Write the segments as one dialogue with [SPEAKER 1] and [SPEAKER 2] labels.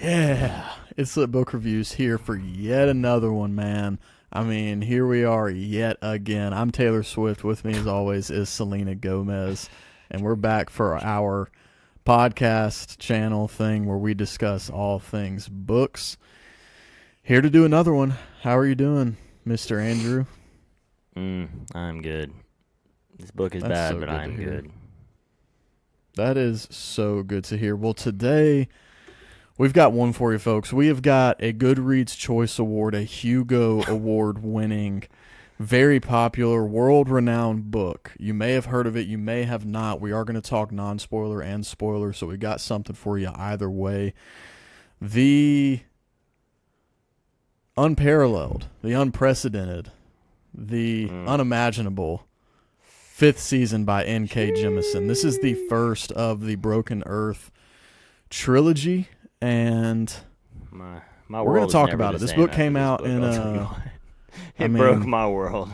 [SPEAKER 1] Yeah, it's Lit Book Reviews here for yet another one, man. I mean, here we are yet again. I'm Taylor Swift. With me, as always, is Selena Gomez. And we're back for our podcast channel thing where we discuss all things books. Here to do another one. How are you doing, Mr. Andrew?
[SPEAKER 2] I'm good. This book is
[SPEAKER 1] That's
[SPEAKER 2] bad,
[SPEAKER 1] so
[SPEAKER 2] but
[SPEAKER 1] good to
[SPEAKER 2] I'm
[SPEAKER 1] hear.
[SPEAKER 2] good.
[SPEAKER 1] That is so good to hear. Well, today we've got one for you, folks. We have got a Goodreads Choice Award, a Hugo Award winning, very popular, world-renowned book. You may have heard of it. You may have not. We are going to talk non-spoiler and spoiler, so we got something for you either way. The unparalleled, the unprecedented, the unimaginable fifth season by N.K. Jemisin. This is the first of the Broken Earth trilogy, and
[SPEAKER 2] My
[SPEAKER 1] we're
[SPEAKER 2] world
[SPEAKER 1] going to
[SPEAKER 2] is
[SPEAKER 1] talk
[SPEAKER 2] never
[SPEAKER 1] about
[SPEAKER 2] the
[SPEAKER 1] it. This
[SPEAKER 2] same
[SPEAKER 1] book
[SPEAKER 2] after
[SPEAKER 1] came
[SPEAKER 2] this
[SPEAKER 1] out
[SPEAKER 2] book,
[SPEAKER 1] in
[SPEAKER 2] I'll tell you
[SPEAKER 1] a...
[SPEAKER 2] what.
[SPEAKER 1] I
[SPEAKER 2] It
[SPEAKER 1] mean,
[SPEAKER 2] broke my world.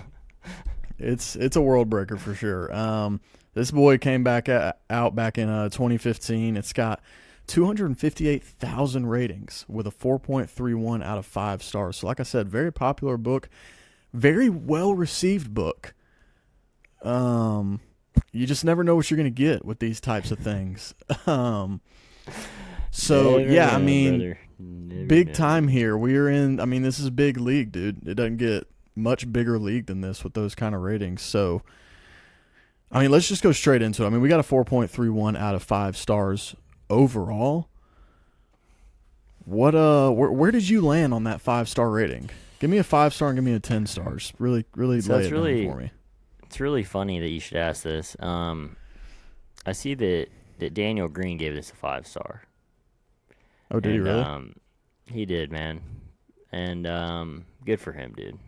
[SPEAKER 1] It's a world breaker for sure. This boy came back out back in 2015. It's got 258,000 ratings with a 4.31 out of 5 stars. So like I said, very popular book, very well received book. You just never know what you're going to get with these types of things. So
[SPEAKER 2] Never
[SPEAKER 1] yeah,
[SPEAKER 2] know,
[SPEAKER 1] I mean,
[SPEAKER 2] brother. Never
[SPEAKER 1] big
[SPEAKER 2] know.
[SPEAKER 1] time here. We are in, I mean, this is big league, dude. It doesn't get much bigger league than this with those kind of ratings. So, I mean, let's just go straight into it. I mean, we got a 4.31 out of 5 stars overall. Where did you land on that 5-star rating? Give me a 5-star and give me a 10 stars. Really
[SPEAKER 2] So
[SPEAKER 1] lay
[SPEAKER 2] it's
[SPEAKER 1] it
[SPEAKER 2] really-
[SPEAKER 1] down for me.
[SPEAKER 2] It's really funny that you should ask this. I see that Daniel Green gave this a 5-star.
[SPEAKER 1] Oh, did he really?
[SPEAKER 2] He did, man. And good for him, dude.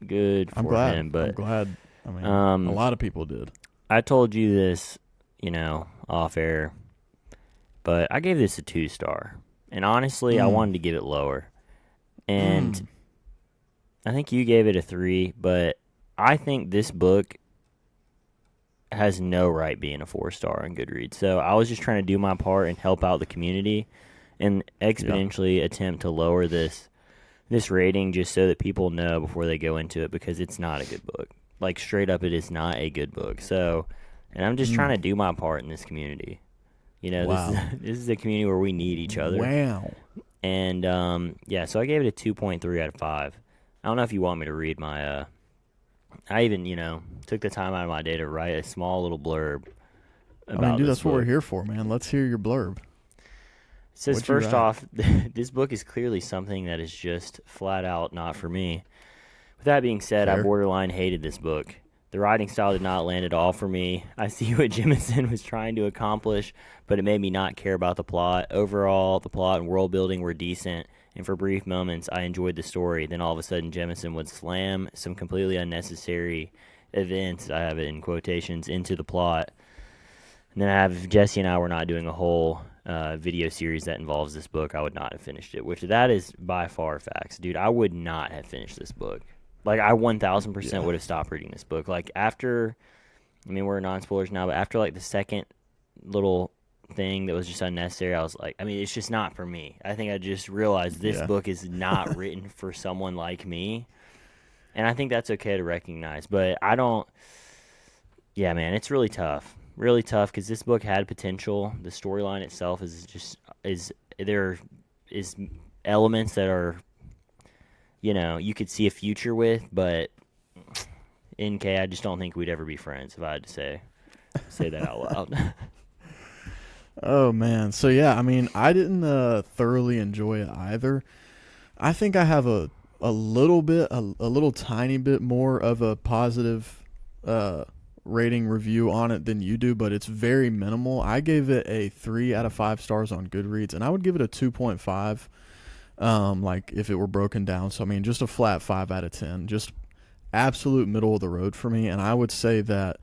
[SPEAKER 2] Good for
[SPEAKER 1] I'm glad.
[SPEAKER 2] him. But
[SPEAKER 1] I'm glad. I mean, a lot of people did.
[SPEAKER 2] I told you this, off air, but I gave this a 2-star. And honestly, I wanted to give it lower. And I think you gave it a 3, but I think this book has no right being a 4-star on Goodreads. So I was just trying to do my part and help out the community and exponentially attempt to lower this rating just so that people know before they go into it, because it's not a good book. Like, straight up, it is not a good book. So, and I'm just trying to do my part in this community.
[SPEAKER 1] Wow.
[SPEAKER 2] This is a community where we need each other.
[SPEAKER 1] Wow.
[SPEAKER 2] And, yeah, so I gave it a 2.3 out of 5. I don't know if you want me to read my, I even, took the time out of my day to write a small little blurb about
[SPEAKER 1] I mean, dude,
[SPEAKER 2] this
[SPEAKER 1] that's what we're
[SPEAKER 2] book.
[SPEAKER 1] here for, man. Let's hear your blurb.
[SPEAKER 2] It says,
[SPEAKER 1] What'd you
[SPEAKER 2] first
[SPEAKER 1] write?
[SPEAKER 2] off, this book is clearly something that is just flat out not for me. With that being said, I
[SPEAKER 1] Fair.
[SPEAKER 2] borderline hated this book. The writing style did not land at all for me. I see what Jemisin was trying to accomplish, but it made me not care about the plot. Overall, the plot and world building were decent, and for brief moments, I enjoyed the story. Then all of a sudden, Jemisin would slam some completely unnecessary events, I have it in quotations, into the plot. And then if Jesse and I were not doing a whole video series that involves this book, I would not have finished it, which that is by far facts. Dude, I would not have finished this book. Like, I 1,000% would have stopped reading this book. Like, after, I mean, we're non-spoilers now, but after, like, the second little thing that was just unnecessary, I was like, I mean, it's just not for me. I think I just realized this book is not written for someone like me. And I think that's okay to recognize. But I don't, yeah, man, it's really tough. Really tough, because this book had potential. The storyline itself there is elements that are, you could see a future with, but NK, I just don't think we'd ever be friends, if I had to say that out loud.
[SPEAKER 1] Oh, man. So, yeah, I mean, I didn't thoroughly enjoy it either. I think I have a little tiny bit more of a positive rating review on it than you do, but it's very minimal. I gave it a 3 out of 5 stars on Goodreads, and I would give it a 2.5. Like if it were broken down. So, I mean, just a flat 5 out of 10, just absolute middle of the road for me. And I would say that,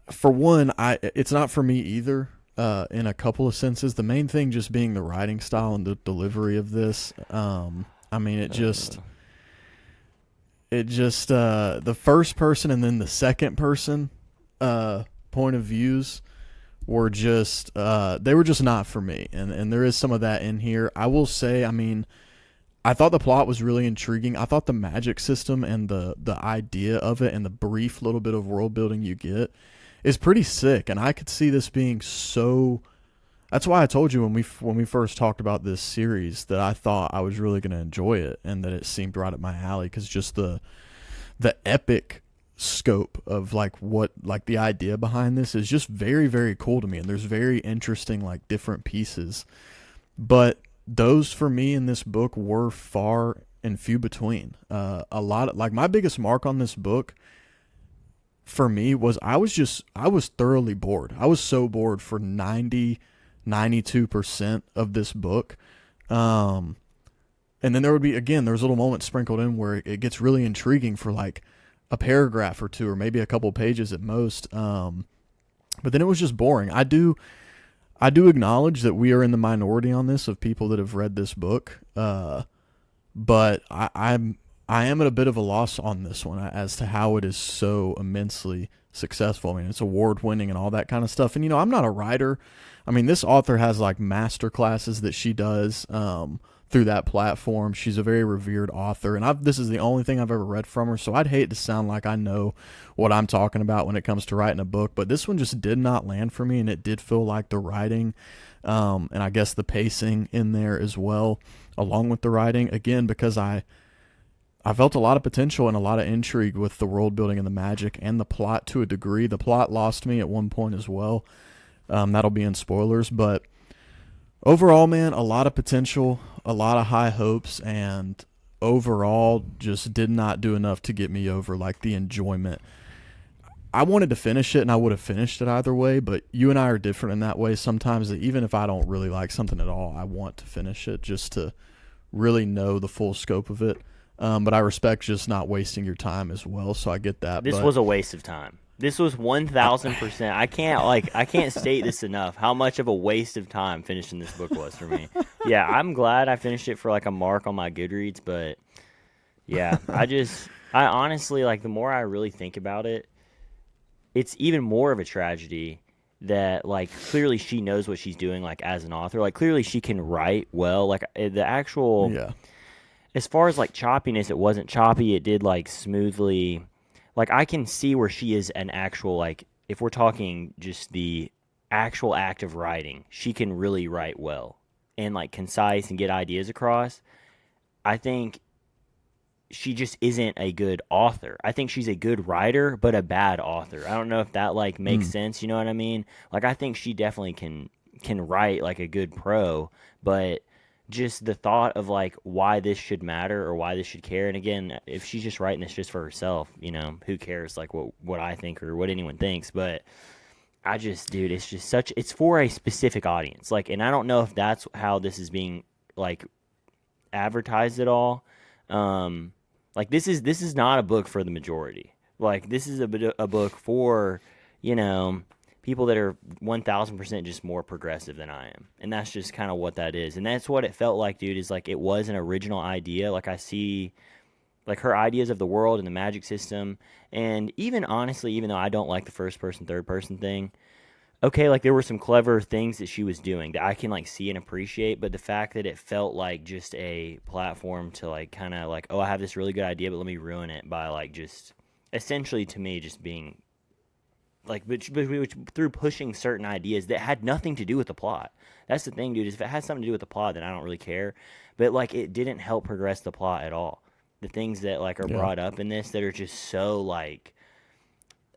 [SPEAKER 1] for one, it's not for me either, in a couple of senses. The main thing just being the writing style and the delivery of this. I mean, it just the first person and then the second person, point of views were just they were just not for me, and there is some of that in here. I will say, I mean, I thought the plot was really intriguing. I thought the magic system and the idea of it and the brief little bit of world building you get is pretty sick, and I could see this being so. That's why I told you when we first talked about this series that I thought I was really going to enjoy it and that it seemed right up my alley because just the epic scope of like what like the idea behind this is just very very cool to me, and there's very interesting like different pieces, but those for me in this book were far and few between. A lot of, like my biggest mark on this book for me was I was thoroughly bored. I was so bored for 92% of this book. And then there would be, again, there's little moments sprinkled in where it gets really intriguing for like a paragraph or two or maybe a couple pages at most. But then it was just boring. I do acknowledge that we are in the minority on this of people that have read this book. But I am at a bit of a loss on this one as to how it is so immensely successful. I mean, it's award winning and all that kind of stuff. And, you know, I'm not a writer. I mean, this author has like master classes that she does through that platform. She's a very revered author. And this is the only thing I've ever read from her. So I'd hate to sound like I know what I'm talking about when it comes to writing a book. But this one just did not land for me. And it did feel like the writing and I guess the pacing in there as well, along with the writing. Again, because I felt a lot of potential and a lot of intrigue with the world building and the magic and the plot to a degree. The plot lost me at one point as well. That'll be in spoilers. But overall, man, a lot of potential, a lot of high hopes, and overall just did not do enough to get me over like the enjoyment. I wanted to finish it, and I would have finished it either way, but you and I are different in that way sometimes, that even if I don't really like something at all, I want to finish it just to really know the full scope of it. But I respect just not wasting your time as well, so I get that.
[SPEAKER 2] This was a waste of time. This was 1,000%. I can't state this enough. How much of a waste of time finishing this book was for me. Yeah, I'm glad I finished it for like a mark on my Goodreads, but yeah, I honestly like the more I really think about it, it's even more of a tragedy that like clearly she knows what she's doing like as an author. Like clearly she can write well. Like the actual.
[SPEAKER 1] Yeah.
[SPEAKER 2] As far as like choppiness, it wasn't choppy. It did like smoothly. Like I can see where she is an actual like if we're talking just the actual act of writing, she can really write well and like concise and get ideas across. I think she just isn't a good author. I think she's a good writer, but a bad author. I don't know if that like makes sense. You know what I mean? Like I think she definitely can write like a good pro, but just the thought of like why this should matter or why this should care. And again, if she's just writing this just for herself, you know, who cares like what I think or what anyone thinks. But I just, dude, it's just it's for a specific audience. Like, and I don't know if that's how this is being like advertised at all. Like this is not a book for the majority. Like this is a book for, you know, people that are 1,000% just more progressive than I am. And that's just kind of what that is. And that's what it felt like, dude, is like it was an original idea. Like I see like her ideas of the world and the magic system. And even honestly, even though I don't like the first person, third person thing, okay, like there were some clever things that she was doing that I can like see and appreciate. But the fact that it felt like just a platform to like kind of like, oh, I have this really good idea, but let me ruin it by like just essentially to me just being like which through pushing certain ideas that had nothing to do with the plot. That's the thing, dude, is if it has something to do with the plot, then I don't really care. But like it didn't help progress the plot at all. The things that like are brought up in this that are just so like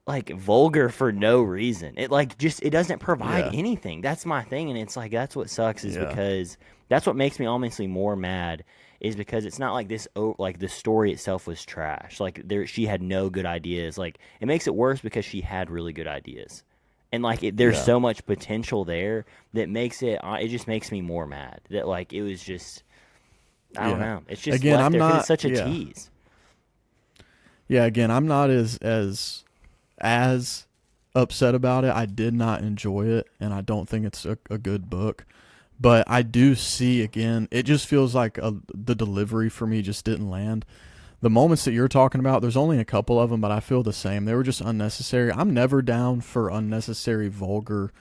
[SPEAKER 2] vulgar for no reason. It like just it doesn't provide anything. That's my thing, and it's like that's what sucks is because that's what makes me honestly more mad is because it's not like this like the story itself was trash. Like she had no good ideas. Like it makes it worse because she had really good ideas. And like there's so much potential there that makes it just makes me more mad that like it was just I don't know. It's just
[SPEAKER 1] again,
[SPEAKER 2] left
[SPEAKER 1] I'm
[SPEAKER 2] there 'cause
[SPEAKER 1] not
[SPEAKER 2] it's such a tease.
[SPEAKER 1] Yeah, again, I'm not as upset about it. I did not enjoy it, and I don't think it's a good book. But I do see, again, it just feels like the delivery for me just didn't land. The moments that you're talking about, there's only a couple of them, but I feel the same. They were just unnecessary. I'm never down for unnecessary, vulgar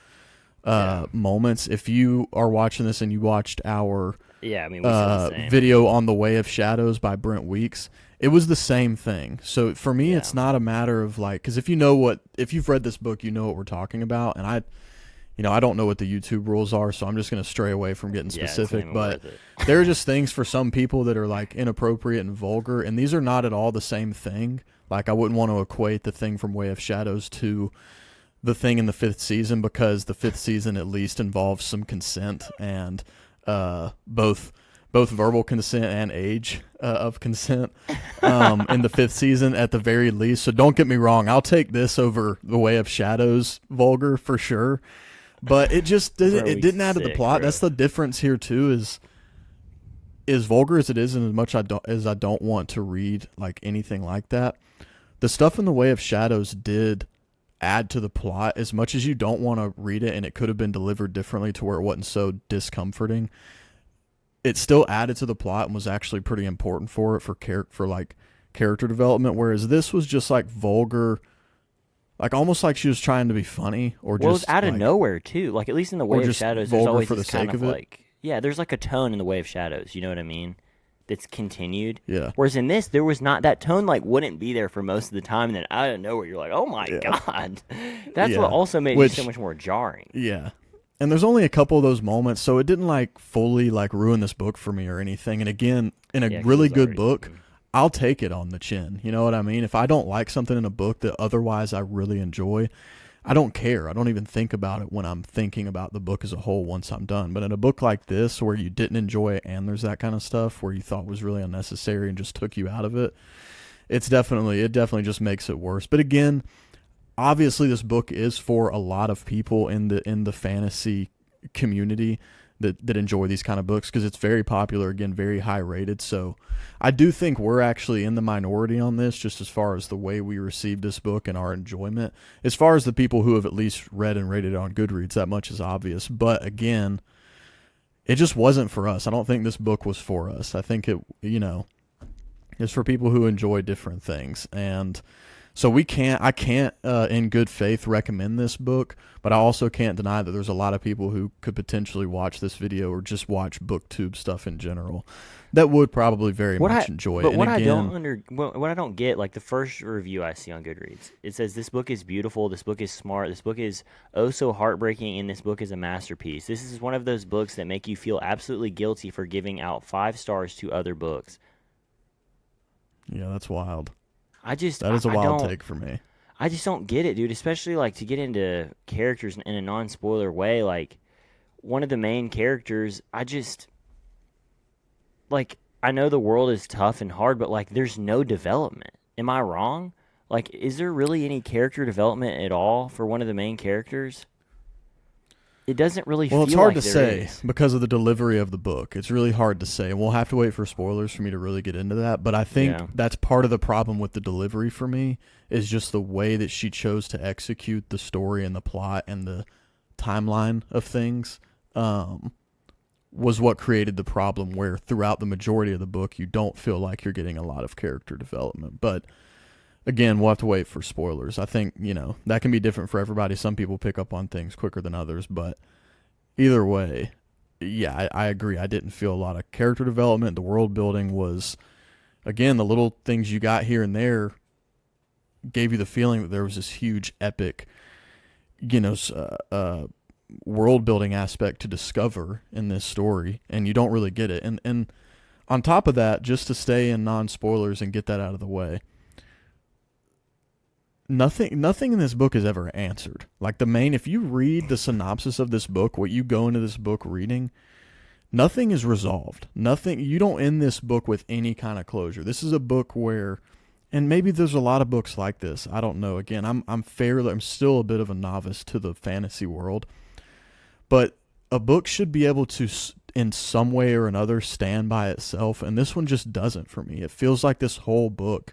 [SPEAKER 2] Yeah.
[SPEAKER 1] moments. If you are watching this and you watched our
[SPEAKER 2] Yeah, I mean, we said the same.
[SPEAKER 1] video on The Way of Shadows by Brent Weeks, it was the same thing. So for me,
[SPEAKER 2] Yeah.
[SPEAKER 1] it's not a matter of like, because if you've read this book, you know what we're talking about. And I don't know what the YouTube rules are, so I'm just going to stray away from getting
[SPEAKER 2] Yeah, it's not
[SPEAKER 1] specific.
[SPEAKER 2] even
[SPEAKER 1] But
[SPEAKER 2] worth it.
[SPEAKER 1] there are just things for some people that are like inappropriate and vulgar, and these are not at all the same thing. Like I wouldn't want to equate the thing from Way of Shadows to the thing in the 5th season, because the 5th season at least involves some consent and both verbal consent and age of consent in the 5th season at the very least. So don't get me wrong, I'll take this over The Way of Shadows vulgar for sure. But it just didn't.
[SPEAKER 2] Bro,
[SPEAKER 1] It didn't add to the
[SPEAKER 2] sick,
[SPEAKER 1] plot.
[SPEAKER 2] bro.
[SPEAKER 1] That's the difference here too. Is vulgar as it is, and as much as I don't want to read like anything like that, the stuff in The Way of Shadows did add to the plot as much as you don't want to read it, and it could have been delivered differently to where it wasn't so discomforting. It still added to the plot and was actually pretty important for it for like character development. Whereas this was just like vulgar, like almost like she was trying to be funny or
[SPEAKER 2] Well,
[SPEAKER 1] just
[SPEAKER 2] it's out of
[SPEAKER 1] like,
[SPEAKER 2] nowhere too. Like at least in the Way of
[SPEAKER 1] just
[SPEAKER 2] Shadows, there's
[SPEAKER 1] vulgar
[SPEAKER 2] always
[SPEAKER 1] for the
[SPEAKER 2] this kind
[SPEAKER 1] sake
[SPEAKER 2] of
[SPEAKER 1] of it.
[SPEAKER 2] like, yeah, there's like a tone in the Way of Shadows. You know what I mean? That's continued.
[SPEAKER 1] Yeah.
[SPEAKER 2] Whereas in this, there was not that tone. Like wouldn't be there for most of the time, and then out of nowhere, you're like, oh my
[SPEAKER 1] Yeah.
[SPEAKER 2] god. That's
[SPEAKER 1] Yeah.
[SPEAKER 2] what also made it so much more jarring.
[SPEAKER 1] Yeah. And there's only a couple of those moments, so it didn't like fully like ruin this book for me or anything. And again, in a
[SPEAKER 2] Yeah, 'cause
[SPEAKER 1] really
[SPEAKER 2] it was
[SPEAKER 1] good
[SPEAKER 2] already-
[SPEAKER 1] book, I'll take it on the chin. You know what I mean? If I don't like something in a book that otherwise I really enjoy, I don't care. I don't even think about it when I'm thinking about the book as a whole once I'm done. But in a book like this where you didn't enjoy it and there's that kind of stuff where you thought was really unnecessary and just took you out of it, it definitely just makes it worse. But again, obviously this book is for a lot of people in the fantasy community that enjoy these kind of books, because it's very popular, again, very high rated. So I do think we're actually in the minority on this, just as far as the way we received this book and our enjoyment. As far as the people who have at least read and rated it on Goodreads, that much is obvious. But again, it just wasn't for us. I don't think this book was for us. I think it's for people who enjoy different things. And so I can't in good faith recommend this book, but I also can't deny that there's a lot of people who could potentially watch this video or just watch BookTube stuff in general that would probably very much enjoy it.
[SPEAKER 2] But
[SPEAKER 1] And
[SPEAKER 2] what
[SPEAKER 1] again,
[SPEAKER 2] what I don't get, like the first review I see on Goodreads, it says this book is beautiful, this book is smart, this book is oh so heartbreaking, and this book is a masterpiece. This is one of those books that make you feel absolutely guilty for giving out 5 stars to other books.
[SPEAKER 1] yeah, that's wild. That is a
[SPEAKER 2] I
[SPEAKER 1] wild
[SPEAKER 2] don't-
[SPEAKER 1] take for me.
[SPEAKER 2] I just don't get it, dude. Especially like to get into characters in a non-spoiler way. Like one of the main characters, I know the world is tough and hard, but like there's no development. Am I wrong? Like, is there really any character development at all for one of the main characters? It doesn't really
[SPEAKER 1] Well,
[SPEAKER 2] feel
[SPEAKER 1] it's hard
[SPEAKER 2] like
[SPEAKER 1] to
[SPEAKER 2] there
[SPEAKER 1] say
[SPEAKER 2] is.
[SPEAKER 1] because of the delivery of the book. It's really hard to say. We'll have to wait for spoilers for me to really get into that. But I think
[SPEAKER 2] Yeah.
[SPEAKER 1] that's part of the problem with the delivery for me, is just the way that she chose to execute the story and the plot and the timeline of things was what created the problem, where throughout the majority of the book you don't feel like you're getting a lot of character development. But again, we'll have to wait for spoilers. I think, that can be different for everybody. Some people pick up on things quicker than others, but either way, yeah, I agree. I didn't feel a lot of character development. The world building was, again, the little things you got here and there gave you the feeling that there was this huge epic, world building aspect to discover in this story, and you don't really get it. And on top of that, just to stay in non-spoilers and get that out of the way, nothing in this book is ever answered. Like if you read the synopsis of this book, what you go into this book reading, nothing is resolved. You don't end this book with any kind of closure. This is a book where, and maybe there's a lot of books like this, I don't know. Again, I'm still a bit of a novice to the fantasy world, but a book should be able to, in some way or another, stand by itself, and this one just doesn't for me. It feels like this whole book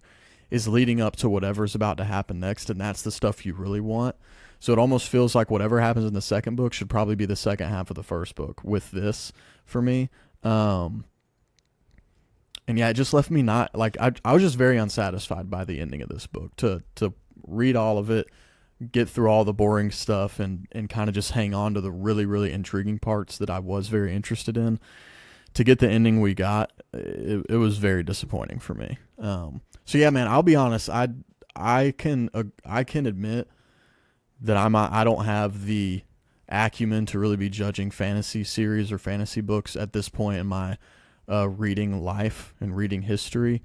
[SPEAKER 1] is leading up to whatever's about to happen next, and that's the stuff you really want. So it almost feels like whatever happens in the second book should probably be the second half of the first book with this for me. And yeah, it just left me not, like, I was just very unsatisfied by the ending of this book. To read all of it, get through all the boring stuff and kind of just hang on to the really, really intriguing parts that I was very interested in. To get the ending we got, it was very disappointing for me. So yeah, man, I'll be honest. I can admit that I don't have the acumen to really be judging fantasy series or fantasy books at this point in my reading life and reading history,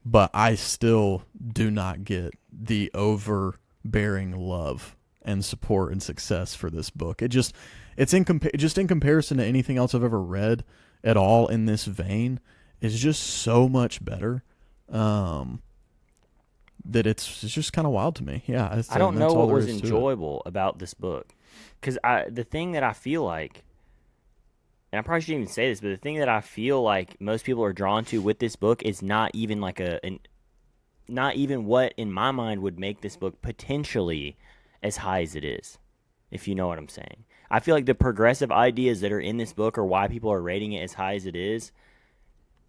[SPEAKER 1] but I still do not get the overbearing love and support and success for this book. It's just in comparison to anything else I've ever read at all in this vein, is just so much better. That it's just kind of wild to me. Yeah,
[SPEAKER 2] I don't know what was enjoyable about this book, because the thing that I feel like, and I probably shouldn't even say this, but the thing that I feel like most people are drawn to with this book is not even like not even what in my mind would make this book potentially as high as it is, if you know what I'm saying. I feel like the progressive ideas that are in this book are why people are rating it as high as it is,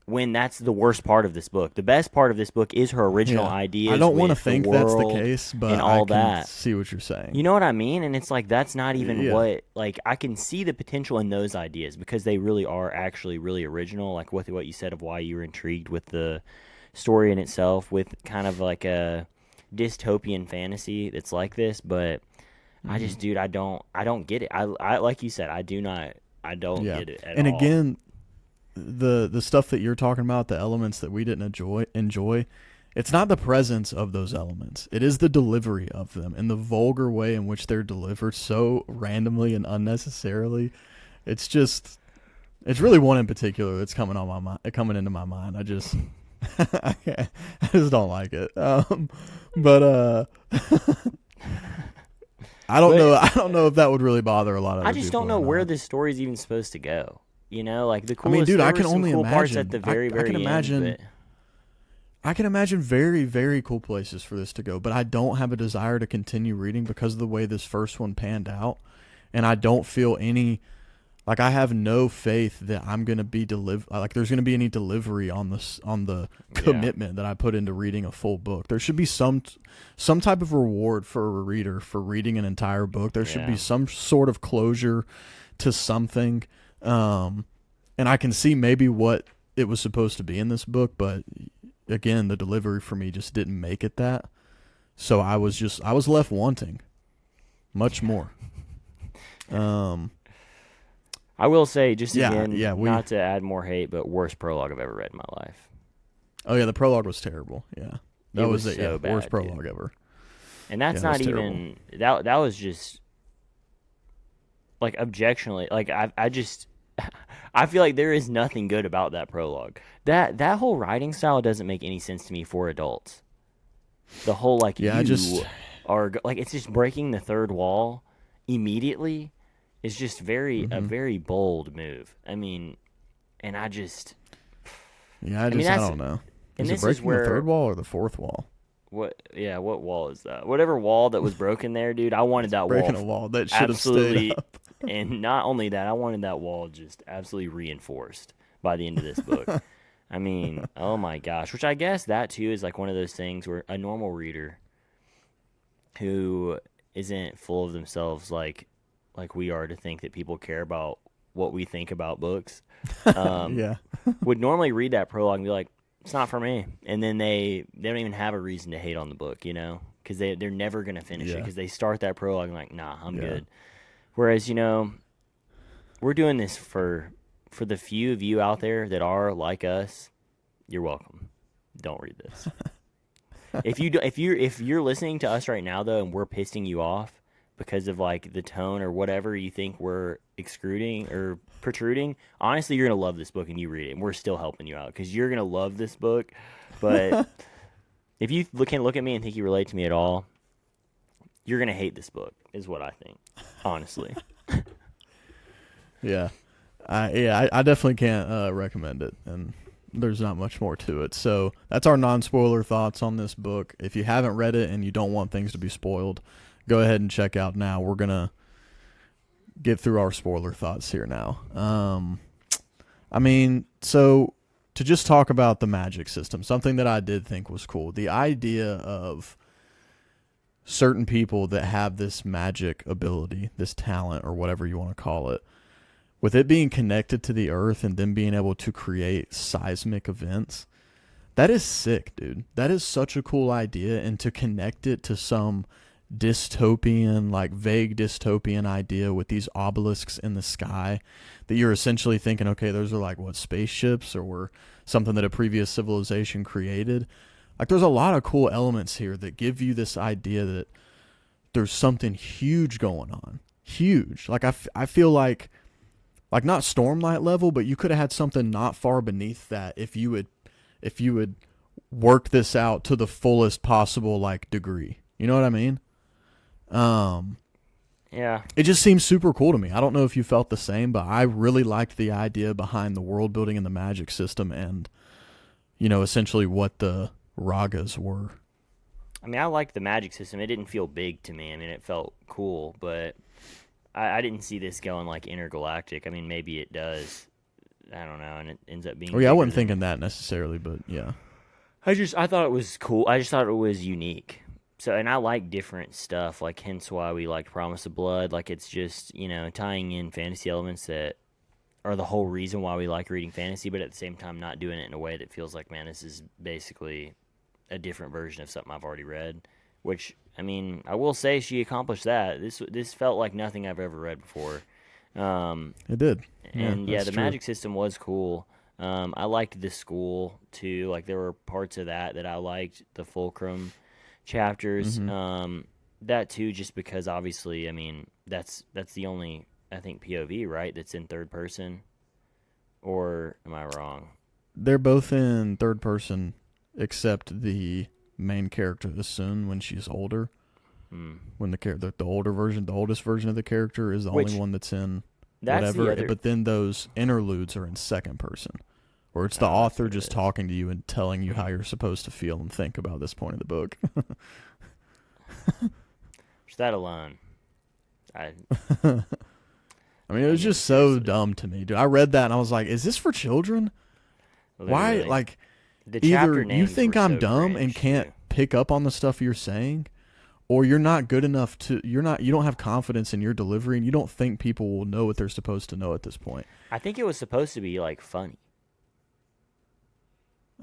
[SPEAKER 2] when that's the worst part of this book. The best part of this book is her original ideas.
[SPEAKER 1] I don't want to
[SPEAKER 2] with
[SPEAKER 1] think
[SPEAKER 2] the
[SPEAKER 1] that's the
[SPEAKER 2] world
[SPEAKER 1] case, but
[SPEAKER 2] and all
[SPEAKER 1] I can
[SPEAKER 2] that.
[SPEAKER 1] see what you're saying.
[SPEAKER 2] You know what I mean? And it's like, that's not even
[SPEAKER 1] Yeah.
[SPEAKER 2] what, like, I can see the potential in those ideas because they really are actually really original, like with what you said of why you were intrigued with the story in itself, with kind of like a dystopian fantasy that's like this. But I just, dude, I don't get it. I like you said, I don't get it at
[SPEAKER 1] And
[SPEAKER 2] all.
[SPEAKER 1] again, the stuff that you're talking about, the elements that we didn't enjoy, it's not the presence of those elements. It is the delivery of them and the vulgar way in which they're delivered so randomly and unnecessarily. It's really one in particular that's coming into my mind. I just I just don't like it. But I don't know if that would really bother a lot of other people.
[SPEAKER 2] I just don't know where this story is even supposed to go. You know, like the coolest.
[SPEAKER 1] I mean, dude,
[SPEAKER 2] there
[SPEAKER 1] I
[SPEAKER 2] were
[SPEAKER 1] can
[SPEAKER 2] some
[SPEAKER 1] only
[SPEAKER 2] cool parts
[SPEAKER 1] imagine.
[SPEAKER 2] at the very, very end.
[SPEAKER 1] I can imagine very, very cool places for this to go, but I don't have a desire to continue reading because of the way this first one panned out, and I don't feel like I have no faith that I'm gonna be there's gonna be any delivery on the commitment that I put into reading a full book. There should be some type of reward for a reader for reading an entire book. There should be some sort of closure to something. And I can see maybe what it was supposed to be in this book, but again, the delivery for me just didn't make it that. So I was left wanting much more.
[SPEAKER 2] I will say, just again, not to add more hate, but worst prologue I've ever read in my life.
[SPEAKER 1] Oh yeah, the prologue was terrible. Yeah, that was it.
[SPEAKER 2] So bad,
[SPEAKER 1] worst prologue ever.
[SPEAKER 2] And that's not even that. That was just like objectionably. Like I just I feel like there is nothing good about that prologue. That whole writing style doesn't make any sense to me for adults. The whole like it's just breaking the third wall immediately. Is just a very bold move. I mean, and I
[SPEAKER 1] don't know. Is it breaking the third wall or the fourth wall?
[SPEAKER 2] What wall is that? Whatever wall that was broken there, dude, I wanted that
[SPEAKER 1] breaking a wall that should have stayed up.
[SPEAKER 2] And not only that, I wanted that wall just absolutely reinforced by the end of this book. I mean, oh my gosh, which I guess that too is like one of those things where a normal reader who isn't full of themselves like we are to think that people care about what we think about books, would normally read that prologue and be like, it's not for me. And then they don't even have a reason to hate on the book, you know, because they're never going to finish it because they start that prologue and like, nah, I'm good. Whereas, you know, we're doing this for the few of you out there that are like us. You're welcome. Don't read this. If you're listening to us right now though, and we're pissing you off because of like the tone or whatever you think we're extruding or protruding, honestly, you're going to love this book and you read it. And we're still helping you out because you're going to love this book. But if you can look at me and think you relate to me at all, you're going to hate this book is what I think, honestly.
[SPEAKER 1] I definitely can't recommend it. And there's not much more to it. So that's our non-spoiler thoughts on this book. If you haven't read it and you don't want things to be spoiled, go ahead and check out now. We're going to get through our spoiler thoughts here now. So to just talk about the magic system, something that I did think was cool, the idea of certain people that have this magic ability, this talent, or whatever you want to call it, with it being connected to the earth and then being able to create seismic events, that is sick, dude. That is such a cool idea. And to connect it to some dystopian, like vague dystopian idea with these obelisks in the sky that you're essentially thinking, okay, those are like what, spaceships or were something that a previous civilization created. Like there's a lot of cool elements here that give you this idea that there's something huge going on. Huge. Like I feel like not Stormlight level, but you could have had something not far beneath that if you would work this out to the fullest possible like degree. You know what I mean?
[SPEAKER 2] Yeah.
[SPEAKER 1] It just seems super cool to me. I don't know if you felt the same, but I really liked the idea behind the world building and the magic system and, you know, essentially what the Ragas were.
[SPEAKER 2] I mean, I liked the magic system. It didn't feel big to me. I mean, it felt cool, but I didn't see this going like intergalactic. I mean, maybe it does. I don't know, and it ends up being.
[SPEAKER 1] Oh yeah, I wasn't thinking that necessarily, but yeah.
[SPEAKER 2] I thought it was cool. I just thought it was unique. So, and I like different stuff, like hence why we liked Promise of Blood. Like it's just, you know, tying in fantasy elements that are the whole reason why we like reading fantasy, but at the same time not doing it in a way that feels like, man, this is basically a different version of something I've already read. Which, I mean, I will say she accomplished that. This felt like nothing I've ever read before.
[SPEAKER 1] It did.
[SPEAKER 2] And yeah, the
[SPEAKER 1] true.
[SPEAKER 2] magic system was cool. I liked the school too. Like there were parts of that I liked. The Fulcrum chapters.
[SPEAKER 1] Mm-hmm.
[SPEAKER 2] That too, just because obviously, I mean, that's the only, I think, POV, right? That's in third person. Or am I wrong?
[SPEAKER 1] They're both in third person, except the main character, the Sun, when she's older. When the older version, the oldest version of the character is the only one that's in whatever. But then those interludes are in second person, where it's the author just talking to you and telling you how you're supposed to feel and think about this point of the book.
[SPEAKER 2] Just that alone,
[SPEAKER 1] I mean, it was just so dumb to me, dude. I read that and I was like, "Is this for children?
[SPEAKER 2] Literally.
[SPEAKER 1] Why?" Like,
[SPEAKER 2] the
[SPEAKER 1] either you think I'm
[SPEAKER 2] so
[SPEAKER 1] dumb and can't pick up on the stuff you're saying, or you're not good enough to. You don't have confidence in your delivery, and you don't think people will know what they're supposed to know at this point.
[SPEAKER 2] I think it was supposed to be like funny.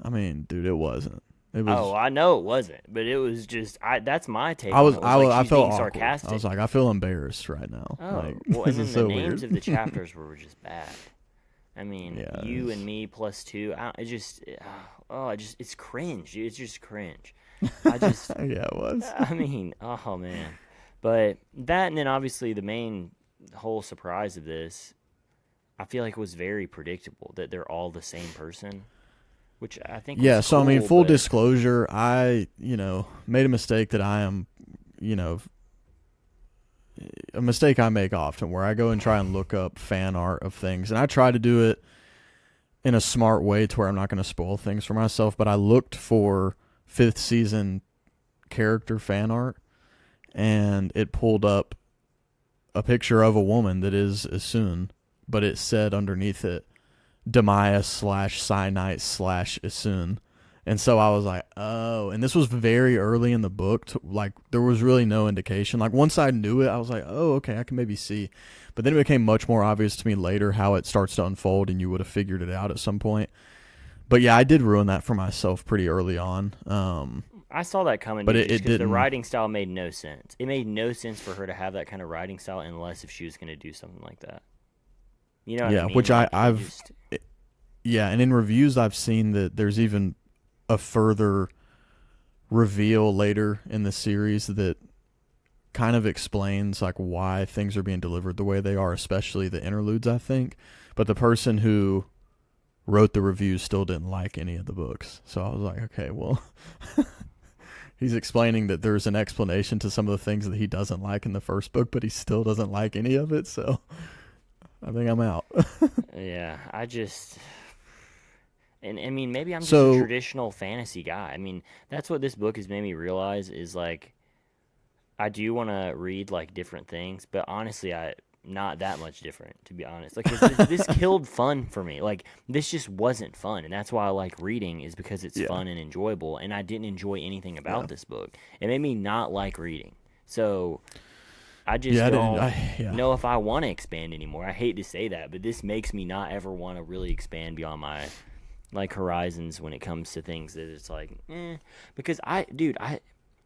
[SPEAKER 1] I mean, dude, it wasn't. It was,
[SPEAKER 2] oh, I know it wasn't, but it was just. That's my take.
[SPEAKER 1] I was.
[SPEAKER 2] On it.
[SPEAKER 1] I
[SPEAKER 2] she's
[SPEAKER 1] felt
[SPEAKER 2] being
[SPEAKER 1] awkward.
[SPEAKER 2] sarcastic.
[SPEAKER 1] I was like, I feel embarrassed right now.
[SPEAKER 2] Oh,
[SPEAKER 1] like,
[SPEAKER 2] well, and then
[SPEAKER 1] so
[SPEAKER 2] the names
[SPEAKER 1] weird.
[SPEAKER 2] of the chapters were just bad. I mean,
[SPEAKER 1] Yeah,
[SPEAKER 2] you and me plus two. It's cringe. It's just cringe. I just.
[SPEAKER 1] Yeah, it was.
[SPEAKER 2] I mean, oh man, but that, and then obviously the main whole surprise of this, I feel like it was very predictable that they're all the same person. Which I think
[SPEAKER 1] yeah,
[SPEAKER 2] was
[SPEAKER 1] so
[SPEAKER 2] cool,
[SPEAKER 1] I mean, full
[SPEAKER 2] but
[SPEAKER 1] disclosure, I, made a mistake that I am, a mistake I make often where I go and try and look up fan art of things. And I try to do it in a smart way to where I'm not going to spoil things for myself. But I looked for 5th season character fan art, and it pulled up a picture of a woman that is Isun, but it said underneath it, Demaya/Cyanite/Isun. And so I was like, oh, and this was very early in the book. Like, there was really no indication. Like, once I knew it, I was like, oh, okay, I can maybe see. But then it became much more obvious to me later how it starts to unfold, and you would have figured it out at some point. But yeah, I did ruin that for myself pretty early on.
[SPEAKER 2] I saw that coming,
[SPEAKER 1] but
[SPEAKER 2] it
[SPEAKER 1] didn't.
[SPEAKER 2] The writing style made no sense. It made no sense for her to have that kind of writing style unless if she was going to do something like that. You know what I mean?
[SPEAKER 1] Which
[SPEAKER 2] like,
[SPEAKER 1] yeah, and in reviews I've seen that there's even a further reveal later in the series that kind of explains like why things are being delivered the way they are, especially the interludes, I think. But the person who wrote the reviews still didn't like any of the books. So I was like, okay, well, he's explaining that there's an explanation to some of the things that he doesn't like in the first book, but he still doesn't like any of it. So I think I'm out.
[SPEAKER 2] Yeah, and I mean, maybe I'm just a traditional fantasy guy. I mean, that's what this book has made me realize is like, I do want to read like different things, but honestly, not that much different, to be honest. Like this killed fun for me. Like this just wasn't fun, and that's why I like reading, is because it's
[SPEAKER 1] Yeah.
[SPEAKER 2] fun and enjoyable. And I didn't enjoy anything
[SPEAKER 1] Yeah.
[SPEAKER 2] about this book. It made me not like reading. So I just
[SPEAKER 1] Yeah. I didn't.
[SPEAKER 2] don't
[SPEAKER 1] Yeah.
[SPEAKER 2] know if I want to expand anymore. I hate to say that, but this makes me not ever want to really expand beyond my like horizons when it comes to things that it's like, because I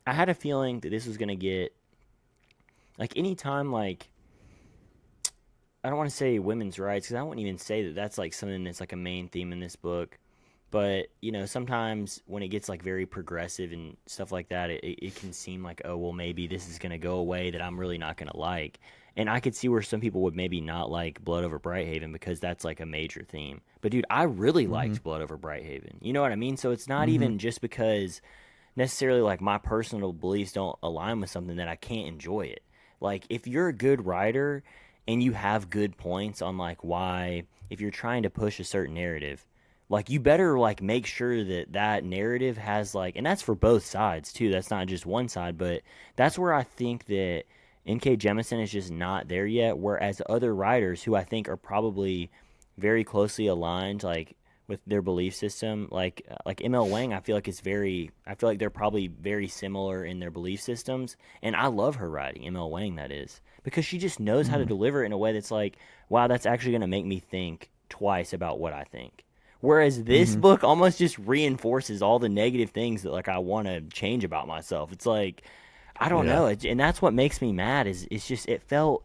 [SPEAKER 2] had a feeling that this was gonna get like anytime like I don't want to say women's rights because I wouldn't even say that that's like something that's like a main theme in this book. But sometimes when it gets like very progressive and stuff like that, it can seem like, oh well, maybe this is gonna go away that I'm really not gonna like. And I could see where some people would maybe not like Blood Over Brighthaven because that's like a major theme. But dude, I really
[SPEAKER 1] Mm-hmm.
[SPEAKER 2] liked Blood Over Brighthaven. You know what I mean? So it's not
[SPEAKER 1] Mm-hmm.
[SPEAKER 2] even just because necessarily like my personal beliefs don't align with something that I can't enjoy it. Like if you're a good writer and you have good points on like why if you're trying to push a certain narrative, like you better like make sure that that narrative has like, and that's for both sides too. That's not just one side, but that's where I think that N.K. Jemisin is just not there yet. Whereas other writers who I think are probably very closely aligned, like with their belief system, like M.L. Wang, I feel like they're probably very similar in their belief systems, and I love her writing, M.L. Wang, that is, because she just knows how to
[SPEAKER 1] Mm-hmm.
[SPEAKER 2] deliver it in a way that's like, wow, that's actually going to make me think twice about what I think. Whereas this
[SPEAKER 1] Mm-hmm.
[SPEAKER 2] book almost just reinforces all the negative things that like I want to change about myself. It's like I don't
[SPEAKER 1] Yeah.
[SPEAKER 2] know, and that's what makes me mad. Is it's just it felt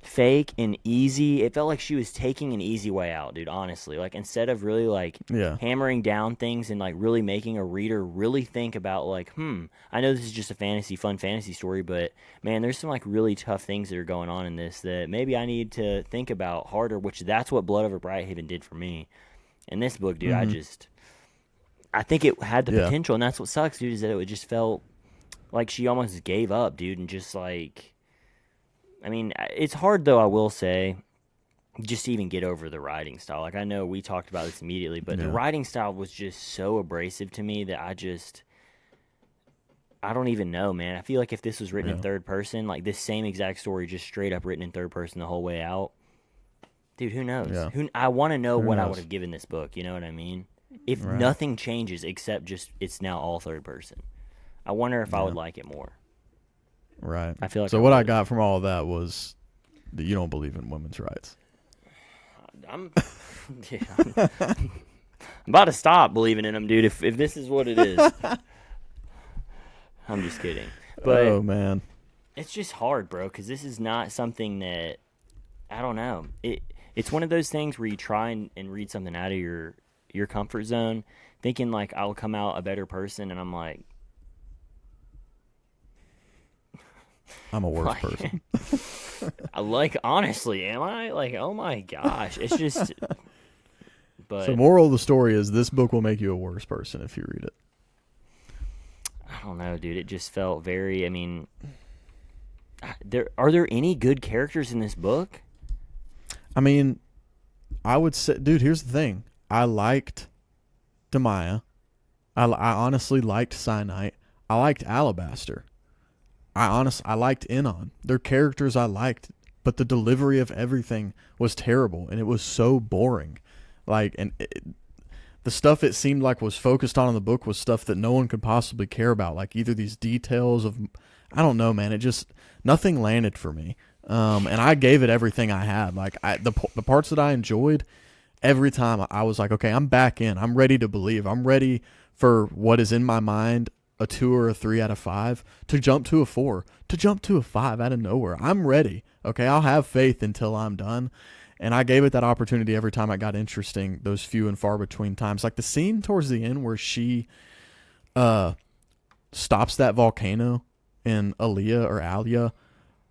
[SPEAKER 2] fake and easy. It felt like she was taking an easy way out, dude. Honestly, like instead of really like
[SPEAKER 1] Yeah.
[SPEAKER 2] hammering down things and like really making a reader really think about like, I know this is just a fun fantasy story, but man, there's some like really tough things that are going on in this that maybe I need to think about harder. Which that's what Blood Over Brighthaven did for me. In this book, dude,
[SPEAKER 1] Mm-hmm.
[SPEAKER 2] I think it had the
[SPEAKER 1] Yeah.
[SPEAKER 2] potential, and that's what sucks, dude, is that it just felt like she almost gave up, dude, and just like, I mean, it's hard though, I will say, just to even get over the writing style. Like, I know we talked about this immediately, but the
[SPEAKER 1] Yeah.
[SPEAKER 2] writing style was just so abrasive to me that I don't even know, man. I feel like if this was written in
[SPEAKER 1] Yeah.
[SPEAKER 2] third person, like this same exact story, just straight up written in third person the whole way out, dude, who knows?
[SPEAKER 1] Yeah.
[SPEAKER 2] I want to know
[SPEAKER 1] Who
[SPEAKER 2] what I would
[SPEAKER 1] knows?
[SPEAKER 2] have given this book. You know what I mean? If
[SPEAKER 1] Right.
[SPEAKER 2] nothing changes except just it's now all third person, I wonder if I would
[SPEAKER 1] Yeah.
[SPEAKER 2] like it more.
[SPEAKER 1] Right.
[SPEAKER 2] I feel like
[SPEAKER 1] So
[SPEAKER 2] I
[SPEAKER 1] what I
[SPEAKER 2] would.
[SPEAKER 1] got from all of that was that you don't believe in women's rights.
[SPEAKER 2] I'm, yeah, I'm about to stop believing in them, dude. If this is what it is, I'm just kidding. But
[SPEAKER 1] Oh man.
[SPEAKER 2] it's just hard, bro, because this is not something that I don't know. It's one of those things where you try and read something out of your comfort zone, thinking like I'll come out a better person, and I'm like,
[SPEAKER 1] I'm a worse
[SPEAKER 2] like,
[SPEAKER 1] person.
[SPEAKER 2] I like honestly, am I? Like, oh my gosh, it's just. But
[SPEAKER 1] So moral of the story is this book will make you a worse person if you read it.
[SPEAKER 2] I don't know, dude. It just felt very. I mean, are there any good characters in this book?
[SPEAKER 1] I mean, I would say, dude, here's the thing. I liked Demaya. I honestly liked Cyanite. I liked Alabaster. I liked Inon. They're characters I liked, but the delivery of everything was terrible, and it was so boring. Like, the stuff it seemed like was focused on in the book was stuff that no one could possibly care about. Like either these details of, I don't know, man. It just nothing landed for me. And I gave it everything I had. Like the parts that I enjoyed, every time I was like, okay, I'm back in. I'm ready to believe. I'm ready for what is in my mind, a 2 or a 3 out of 5, to jump to a 4, to jump to a 5 out of nowhere. I'm ready. Okay, I'll have faith until I'm done. And I gave it that opportunity every time it got interesting, those few and far between times. Like the scene towards the end where she stops that volcano in Alia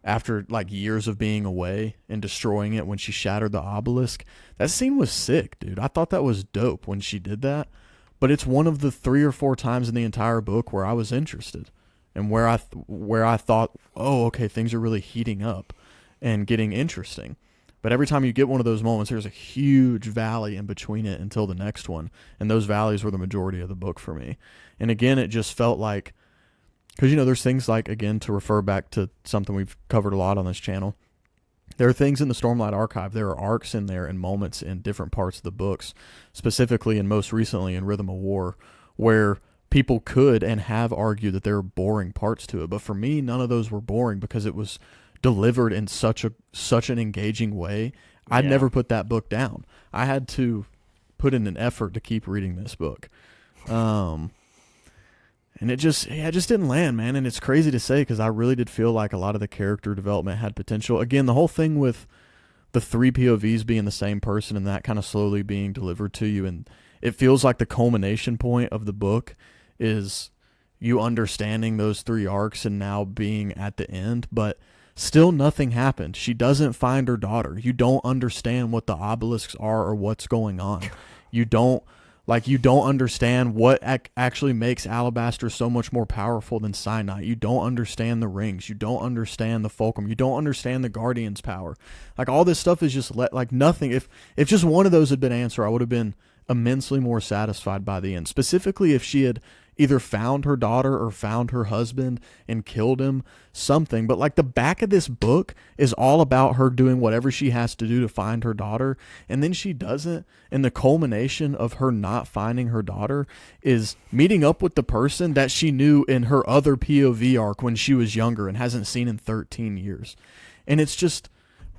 [SPEAKER 1] after like years of being away and destroying it when she shattered the obelisk. That scene was sick, dude. I thought that was dope when she did that. But it's one of the 3 or 4 times in the entire book where I was interested and where I thought, oh, okay, things are really heating up and getting interesting. But every time you get one of those moments, there's a huge valley in between it until the next one. And those valleys were the majority of the book for me. And again, it just felt like, because, there's things like, again, to refer back to something we've covered a lot on this channel, There are things in the Stormlight Archive. There are arcs in there and moments in different parts of the books, specifically and most recently in Rhythm of War, where people could and have argued that there were boring parts to it. But for me, none of those were boring because it was delivered in such an engaging way. I'd
[SPEAKER 2] Yeah.
[SPEAKER 1] never put that book down. I had to put in an effort to keep reading this book. And it just didn't land, man. And it's crazy to say because I really did feel like a lot of the character development had potential. Again, the whole thing with the three POVs being the same person and that kind of slowly being delivered to you, and it feels like the culmination point of the book is you understanding those three arcs and now being at the end, but still nothing happened. She doesn't find her daughter. You don't understand what the obelisks are or what's going on. You don't understand what actually makes Alabaster so much more powerful than Cyanite. You don't understand the rings. You don't understand the Fulcrum. You don't understand the Guardian's power. Like, all this stuff is just like nothing. If just one of those had been answered, I would have been immensely more satisfied by the end. Specifically, if she had either found her daughter or found her husband and killed him, something. But like, the back of this book is all about her doing whatever she has to do to find her daughter, and then she doesn't. And the culmination of her not finding her daughter is meeting up with the person that she knew in her other POV arc when she was younger and hasn't seen in 13 years. And it's just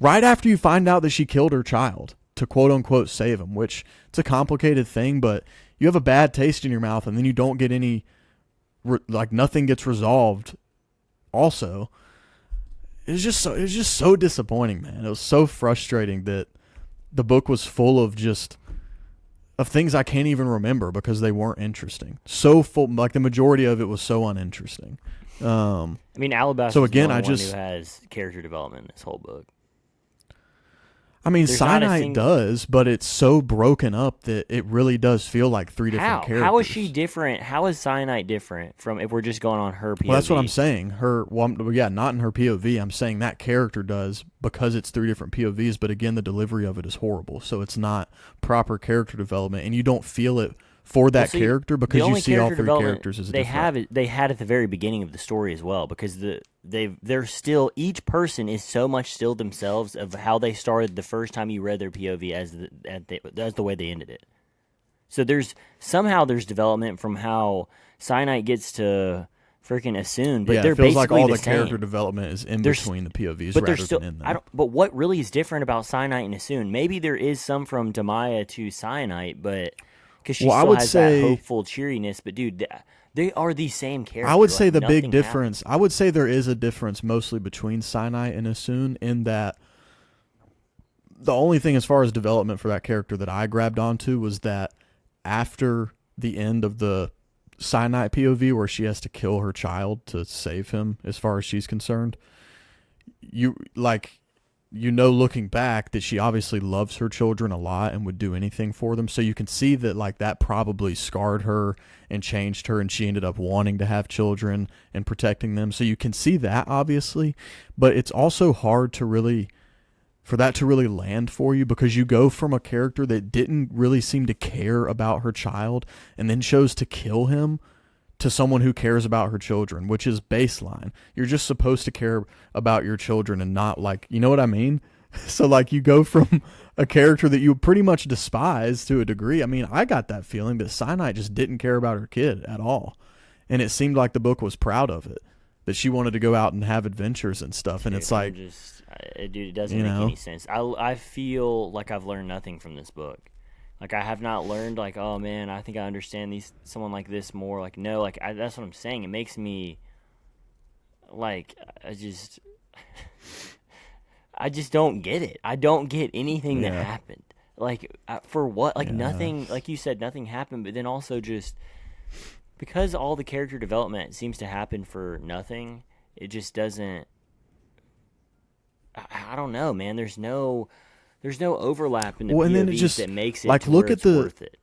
[SPEAKER 1] right after you find out that she killed her child to quote unquote save him, which it's a complicated thing, but you have a bad taste in your mouth and then you don't get any, like, nothing gets resolved. Also, it was just so disappointing, man. It was so frustrating that the book was full of things I can't even remember because they weren't interesting. So full, like, the majority of it was so uninteresting.
[SPEAKER 2] I mean, Alabaster
[SPEAKER 1] So
[SPEAKER 2] is
[SPEAKER 1] again,
[SPEAKER 2] the
[SPEAKER 1] I
[SPEAKER 2] only one
[SPEAKER 1] just,
[SPEAKER 2] who has character development in this whole book.
[SPEAKER 1] I mean,
[SPEAKER 2] There's not a
[SPEAKER 1] Cyanide does, but it's so broken up that it really does feel like three different characters.
[SPEAKER 2] How is she different? How is Cyanide different from, if we're just going on her POV?
[SPEAKER 1] Well, that's what I'm saying. Not in her POV. I'm saying that character does because it's three different POVs, but again, the delivery of it is horrible. So it's not proper character development, and you don't feel it for that character because you see all three characters as different.
[SPEAKER 2] They had at the very beginning of the story as well, because they're still, each person is so much still themselves of how they started the first time you read their POV as the way they ended it. So there's development from how Cyanide gets to freaking Asun, but they're
[SPEAKER 1] it feels
[SPEAKER 2] basically
[SPEAKER 1] like all the
[SPEAKER 2] same.
[SPEAKER 1] Character development is in between the POVs rather than in them.
[SPEAKER 2] But what really is different about Cyanide and Asun? Maybe there is some from Demaya to Cyanide, but because she still has that hopeful cheeriness. But dude, they are the same character.
[SPEAKER 1] I would say the big
[SPEAKER 2] nothing
[SPEAKER 1] difference. I would say there is a difference mostly between Cyanide and Asun in that the only thing as far as development for that character that I grabbed onto was that after the end of the Cyanide POV where she has to kill her child to save him, as far as she's concerned, looking back that she obviously loves her children a lot and would do anything for them. So you can see that, like, that probably scarred her and changed her, and she ended up wanting to have children and protecting them. So you can see that, obviously, but it's also hard for that to really land for you, because you go from a character that didn't really seem to care about her child and then chose to kill him to someone who cares about her children, which is baseline. You're just supposed to care about your children and not, like, you know what I mean? So, like, you go from a character that you pretty much despise to a degree. I mean, I got that feeling that Cyanide just didn't care about her kid at all. And it seemed like the book was proud of it, that she wanted to go out and have adventures and stuff.
[SPEAKER 2] Dude,
[SPEAKER 1] and it's like,
[SPEAKER 2] dude, it doesn't make any sense. I feel like I've learned nothing from this book. Like, I have not learned, like, oh man, I think I understand someone like this more. Like, no, like, that's what I'm saying. It makes me, like, I just don't get it. I don't get anything that happened. Like, for what? Like, nothing, like you said, nothing happened, but then also just, because all the character development seems to happen for nothing, it just doesn't, I don't know, man. There's no overlap in the POVs that makes it, like, to
[SPEAKER 1] look
[SPEAKER 2] where
[SPEAKER 1] at
[SPEAKER 2] it's worth it.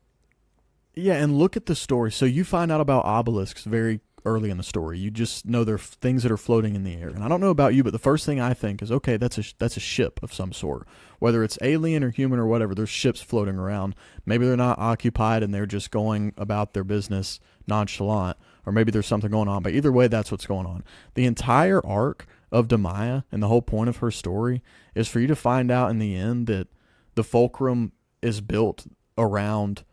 [SPEAKER 1] Yeah, and look at the story. So you find out about obelisks very early in the story. You just know they're things that are floating in the air. And I don't know about you, but the first thing I think is, okay, that's a ship of some sort. Whether it's alien or human or whatever, there's ships floating around. Maybe they're not occupied and they're just going about their business nonchalant, or maybe there's something going on. But either way, that's what's going on. The entire arc of Demaya and the whole point of her story is for you to find out in the end that the fulcrum is built around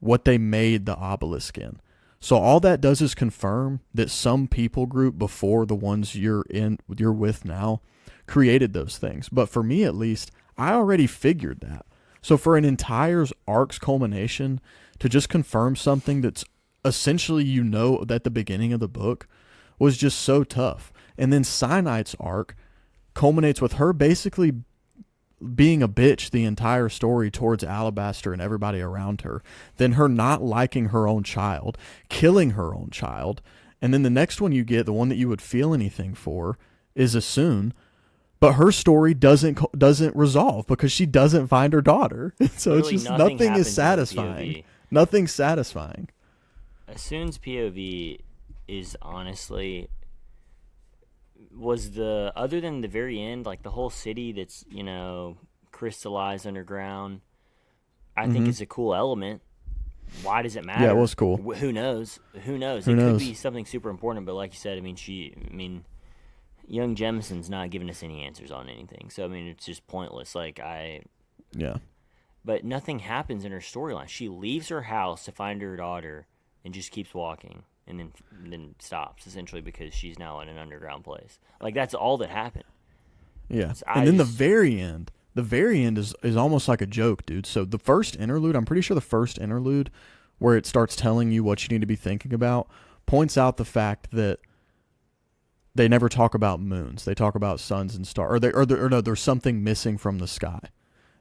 [SPEAKER 1] what they made the obelisk in. So all that does is confirm that some people group before the ones you're with now created those things. But for me at least, I already figured that. So for an entire arc's culmination to just confirm something that's essentially at the beginning of the book was just so tough. And then Cyanite's arc culminates with her basically being a bitch the entire story towards Alabaster and everybody around her, then her not liking her own child, killing her own child, and then the next one you get, the one that you would feel anything for, is Asun, but her story doesn't resolve because she doesn't find her daughter. So it's
[SPEAKER 2] Literally
[SPEAKER 1] just nothing is
[SPEAKER 2] happens in her
[SPEAKER 1] satisfying.
[SPEAKER 2] POV.
[SPEAKER 1] Nothing's satisfying.
[SPEAKER 2] Asun's POV is honestly was the other than the very end, like the whole city that's crystallized underground. I think it's a cool element. Why does it matter?
[SPEAKER 1] Yeah, it was cool.
[SPEAKER 2] Who knows? Who knows?
[SPEAKER 1] Who
[SPEAKER 2] It
[SPEAKER 1] knows?
[SPEAKER 2] could be something super important, but like you said, young Jemisin's not giving us any answers on anything. So it's just pointless.
[SPEAKER 1] Yeah.
[SPEAKER 2] But nothing happens in her storyline. She leaves her house to find her daughter and just keeps walking. And then stops, essentially, because she's now in an underground place. Like, that's all that happened.
[SPEAKER 1] Yeah.
[SPEAKER 2] So
[SPEAKER 1] and then the very end is almost like a joke, dude. So the first interlude, I'm pretty sure the first interlude, where it starts telling you what you need to be thinking about, points out the fact that they never talk about moons. They talk about suns and stars. Or no, there's something missing from the sky.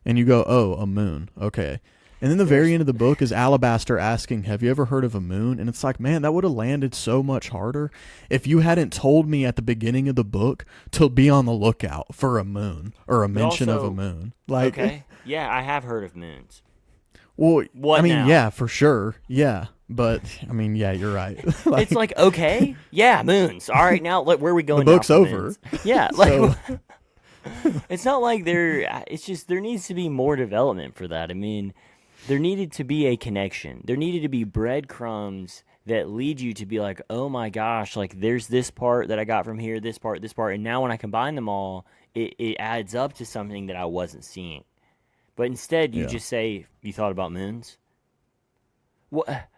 [SPEAKER 1] And you go, oh, a moon. Okay. And then the very end of the book is Alabaster asking, have you ever heard of a moon? And it's like, man, that would have landed so much harder if you hadn't told me at the beginning of the book to be on the lookout for a moon or a mention of a moon. Like,
[SPEAKER 2] okay. Yeah, I have heard of moons.
[SPEAKER 1] Well,
[SPEAKER 2] What now?
[SPEAKER 1] Yeah, for sure. Yeah. But, yeah, you're right.
[SPEAKER 2] It's like, okay, yeah, moons. All right, now, where are we going?
[SPEAKER 1] The book's
[SPEAKER 2] now
[SPEAKER 1] over.
[SPEAKER 2] Moons? Yeah, like, it's not like it's just there needs to be more development for that. There needed to be a connection. There needed to be breadcrumbs that lead you to be like, oh my gosh, like there's this part that I got from here, this part, and now when I combine them all, it adds up to something that I wasn't seeing. But instead, you just say, you thought about moons? What?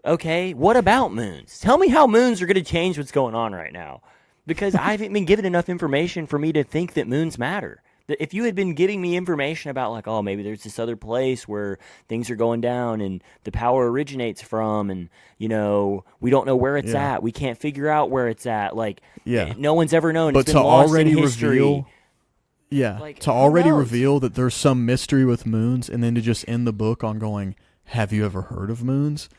[SPEAKER 2] Okay, what about moons? Tell me how moons are going to change what's going on right now. Because I haven't been given enough information for me to think that moons matter. If you had been giving me information about, like, oh, maybe there's this other place where things are going down and the power originates from, and, we don't know where it's at. We can't figure out where it's at. Like, no one's ever known.
[SPEAKER 1] But
[SPEAKER 2] It's been lost in history.
[SPEAKER 1] Reveal that there's some mystery with moons, and then to just end the book on going, have you ever heard of moons?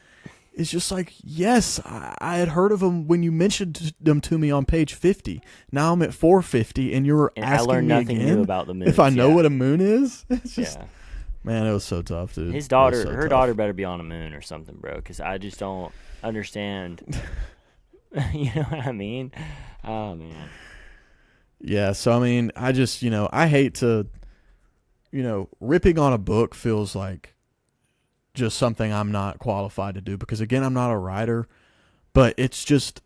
[SPEAKER 1] It's just like, yes, I had heard of them when you mentioned them to me on page 50. Now I'm at 450, and you're asking
[SPEAKER 2] I learned
[SPEAKER 1] me
[SPEAKER 2] nothing
[SPEAKER 1] again
[SPEAKER 2] new about the moons.
[SPEAKER 1] if I know what a moon is. It's just, man, it was so tough, dude.
[SPEAKER 2] His daughter, her daughter better be on a moon or something, bro, because I just don't understand. You know what I mean? Oh, man.
[SPEAKER 1] Yeah, so, I just, I hate to, ripping on a book feels like just something I'm not qualified to do because, again, I'm not a writer, but it's just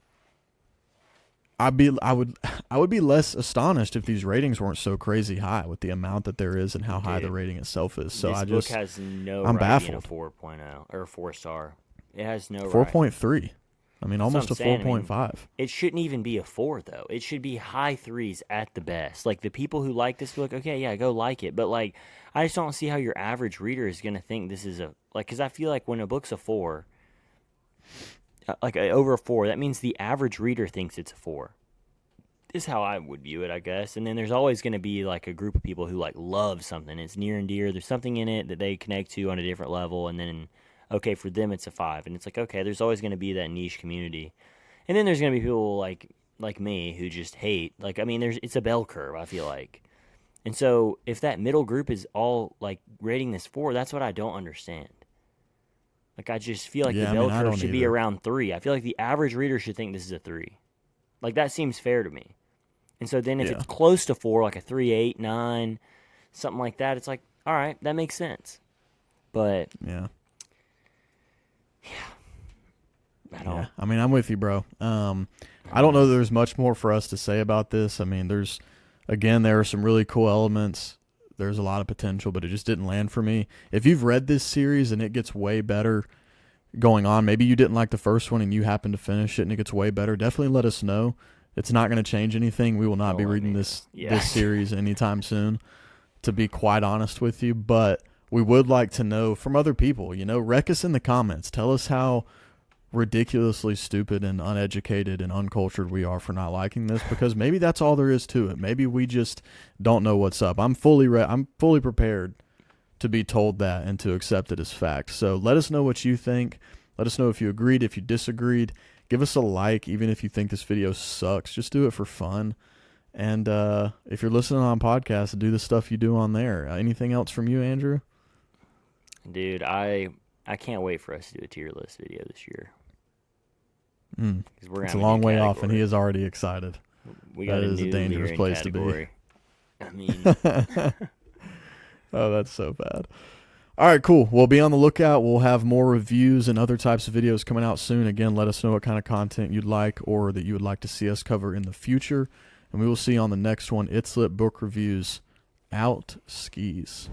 [SPEAKER 1] I would be less astonished if these ratings weren't so crazy high with the amount that there is and how high the rating itself is. So
[SPEAKER 2] this book has no
[SPEAKER 1] I'm
[SPEAKER 2] baffled.
[SPEAKER 1] baffled.
[SPEAKER 2] A 4.0 or a 4-star. It has no
[SPEAKER 1] 4.3. Almost a 4.5.
[SPEAKER 2] It shouldn't even be a 4 though. It should be high 3s at the best. Like the people who like this book, okay, yeah, go like it. But like, I just don't see how your average reader is gonna think this is because I feel like when a book's a 4, over a 4, that means the average reader thinks it's a 4. This is how I would view it, I guess. And then there's always going to be like a group of people who like love something. It's near and dear. There's something in it that they connect to on a different level. And then, okay, for them it's a 5. And it's like, okay, there's always going to be that niche community. And then there's going to be people like me who just hate. It's a bell curve, I feel like. And so if that middle group is all like rating this 4, that's what I don't understand. Like I just feel like the bell curve should be around 3. I feel like the average reader should think this is a 3. Like that seems fair to me. And so then if it's close to 4, like a 3, 8, 9, something like that, it's like, all right, that makes sense. But I
[SPEAKER 1] Yeah,
[SPEAKER 2] don't.
[SPEAKER 1] I mean, I'm with you, bro. I don't know that there's much more for us to say about this. I mean, again, there are some really cool elements. There's a lot of potential, but it just didn't land for me. If you've read this series and it gets way better going on, maybe you didn't like the first one and you happen to finish it and it gets way better, definitely let us know. It's not going to change anything. We will not
[SPEAKER 2] Don't
[SPEAKER 1] be
[SPEAKER 2] let
[SPEAKER 1] reading
[SPEAKER 2] me know.
[SPEAKER 1] this
[SPEAKER 2] Yeah.
[SPEAKER 1] series anytime soon, to be quite honest with you, but we would like to know from other people. Wreck us in the comments. Tell us how ridiculously stupid and uneducated and uncultured we are for not liking this, because maybe that's all there is to it. Maybe we just don't know what's up. I'm fully prepared to be told that and to accept it as fact. So let us know what you think. Let us know if you agreed, if you disagreed. Give us a like, even if you think this video sucks. Just do it for fun. And if you're listening on podcasts, do the stuff you do on there. Anything else from you, Andrew?
[SPEAKER 2] Dude, I can't wait for us to do a tier list video this year because we're gonna
[SPEAKER 1] It's a
[SPEAKER 2] have a new
[SPEAKER 1] long way off, and he
[SPEAKER 2] category.
[SPEAKER 1] is already excited.
[SPEAKER 2] We
[SPEAKER 1] That
[SPEAKER 2] got a
[SPEAKER 1] is a
[SPEAKER 2] new
[SPEAKER 1] dangerous
[SPEAKER 2] leader-in
[SPEAKER 1] place to be.
[SPEAKER 2] category. I mean,
[SPEAKER 1] Oh, that's so bad. All right, cool. We'll be on the lookout. We'll have more reviews and other types of videos coming out soon. Again, let us know what kind of content you'd like or that you would like to see us cover in the future. And we will see you on the next one. It's Lit Book Reviews. Out skis.